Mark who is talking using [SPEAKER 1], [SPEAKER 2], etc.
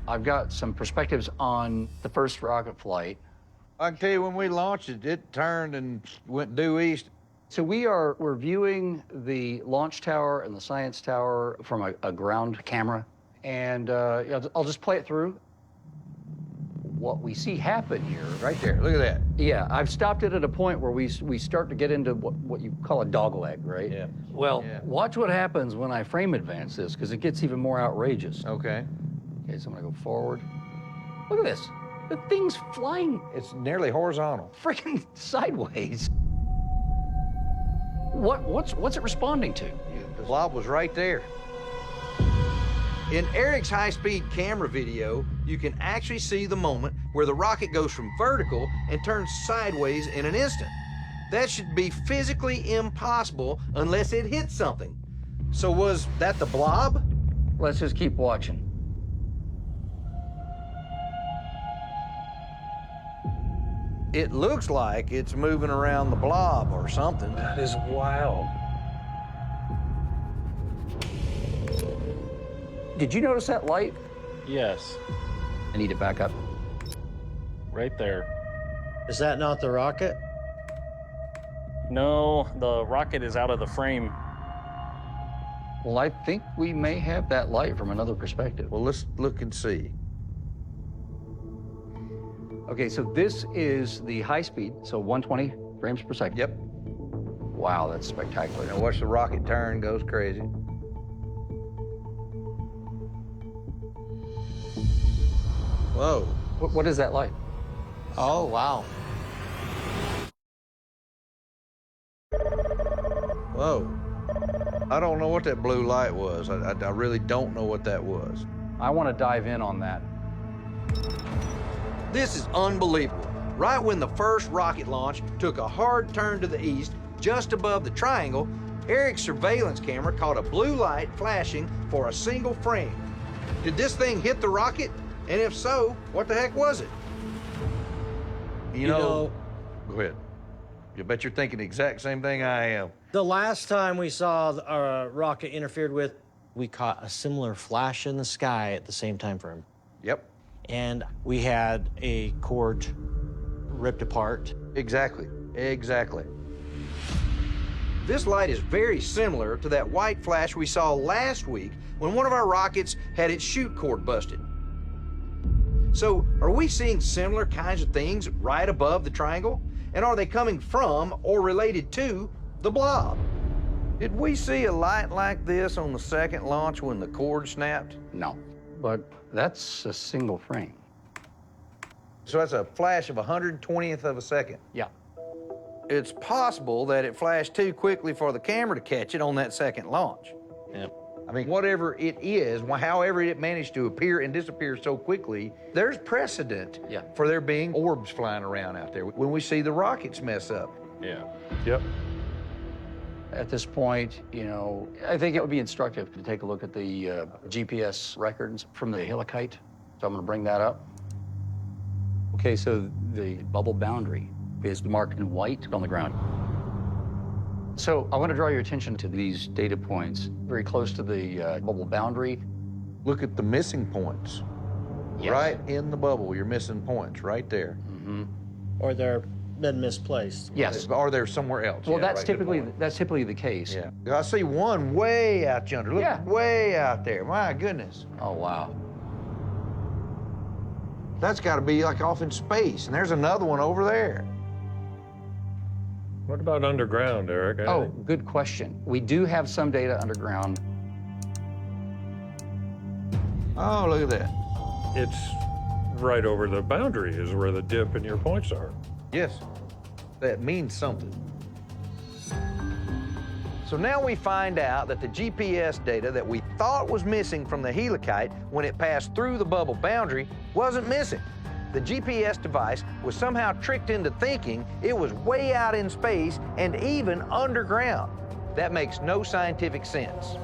[SPEAKER 1] I've got some perspectives on the first rocket flight.
[SPEAKER 2] I can tell you when we launched it, it turned and went due east.
[SPEAKER 1] So we're viewing the launch tower and the science tower from a ground camera. And yeah, I'll just play it through. What we see happen here.
[SPEAKER 2] Right there, look at that.
[SPEAKER 1] Yeah, I've stopped it at a point where we start to get into what you call a dogleg, right?
[SPEAKER 2] Yeah.
[SPEAKER 1] Well,
[SPEAKER 2] Yeah.
[SPEAKER 1] watch what happens when I frame advance this, because it gets even more outrageous.
[SPEAKER 2] Okay.
[SPEAKER 1] Okay, so I'm gonna go forward. Look at this. The thing's flying
[SPEAKER 2] It's nearly horizontal.
[SPEAKER 1] freaking sideways. What's it responding to?
[SPEAKER 2] The blob was right there.
[SPEAKER 3] In Erik's high-speed camera video, you can actually see the moment where the rocket goes from vertical and turns sideways in an instant. That should be physically impossible unless it hits something. So was that the blob?
[SPEAKER 1] Let's just keep watching.
[SPEAKER 3] It looks like it's moving around the blob or something.
[SPEAKER 4] That is wild.
[SPEAKER 1] Did you notice that light?
[SPEAKER 4] Yes,
[SPEAKER 1] I need to back up.
[SPEAKER 4] right there.
[SPEAKER 5] Is that not the rocket?
[SPEAKER 4] No, the rocket is out of the frame.
[SPEAKER 1] Well, I think we may have that light from another perspective.
[SPEAKER 2] Well, let's look and see.
[SPEAKER 1] Okay, so this is the high speed, so 120 frames per second.
[SPEAKER 2] Yep.
[SPEAKER 1] Wow, that's spectacular.
[SPEAKER 2] Now watch the rocket turn, goes crazy.
[SPEAKER 3] Whoa.
[SPEAKER 1] What is that light?
[SPEAKER 5] Oh, wow.
[SPEAKER 3] Whoa.
[SPEAKER 2] I don't know what that blue light was. I really don't know what that was.
[SPEAKER 1] I want to dive in on that.
[SPEAKER 3] This is unbelievable. Right when the first rocket launch took a hard turn to the east, just above the triangle, Erik's surveillance camera caught a blue light flashing for a single frame. Did this thing hit the rocket? And if so, what the heck was it?
[SPEAKER 2] You know, go ahead. You bet you're thinking the exact same thing I am.
[SPEAKER 5] The last time we saw our rocket interfered with, we caught a similar flash in the sky at the same time frame.
[SPEAKER 2] Yep,
[SPEAKER 5] And we had a cord ripped apart.
[SPEAKER 2] exactly, exactly.
[SPEAKER 3] This light is very similar to that white flash we saw last week when one of our rockets had its chute cord busted. So, are we seeing similar kinds of things right above the triangle? And are they coming from or related to the blob?
[SPEAKER 2] Did we see a light like this on the second launch when the cord snapped?
[SPEAKER 1] No, but that's a single frame.
[SPEAKER 2] So that's a flash of 120th of a second.
[SPEAKER 1] Yeah.
[SPEAKER 2] It's possible that it flashed too quickly for the camera to catch it on that second launch.
[SPEAKER 5] Yep.
[SPEAKER 2] I mean, whatever it is, however it managed to appear and disappear so quickly, there's precedent
[SPEAKER 1] Yeah.
[SPEAKER 2] for there being orbs flying around out there when we see the rockets mess up.
[SPEAKER 4] Yeah. Yep.
[SPEAKER 1] At this point, you know, I think it would be instructive to take a look at the GPS records from the helicite. So I'm going to bring that up. Okay, so the bubble boundary is marked in white on the ground. So I want to draw your attention to these data points very close to the bubble boundary.
[SPEAKER 2] Look at the missing points.
[SPEAKER 1] Yes.
[SPEAKER 2] Right in the bubble, you're missing points right there.
[SPEAKER 5] Or they're been misplaced.
[SPEAKER 1] Yes.
[SPEAKER 2] Or they're somewhere else.
[SPEAKER 1] Well,
[SPEAKER 2] Yeah,
[SPEAKER 1] that's
[SPEAKER 2] right, good
[SPEAKER 1] typically
[SPEAKER 2] point.
[SPEAKER 1] the case.
[SPEAKER 2] Yeah. I see one way out yonder. Look,
[SPEAKER 1] Yeah.
[SPEAKER 2] way out there. My goodness.
[SPEAKER 1] Oh, wow.
[SPEAKER 2] That's got to be like off in space. And there's another one over there.
[SPEAKER 4] What about underground, Eric?
[SPEAKER 1] Oh, good question. We do have some data underground.
[SPEAKER 2] Oh, look at that.
[SPEAKER 4] It's right over the boundary is where the dip and your points are.
[SPEAKER 2] Yes. That means something. So now we find out that the GPS data that we thought was missing from the helicite when it passed through the bubble boundary wasn't missing. The GPS device was somehow tricked into thinking it was way out in space and even underground. That makes no scientific sense.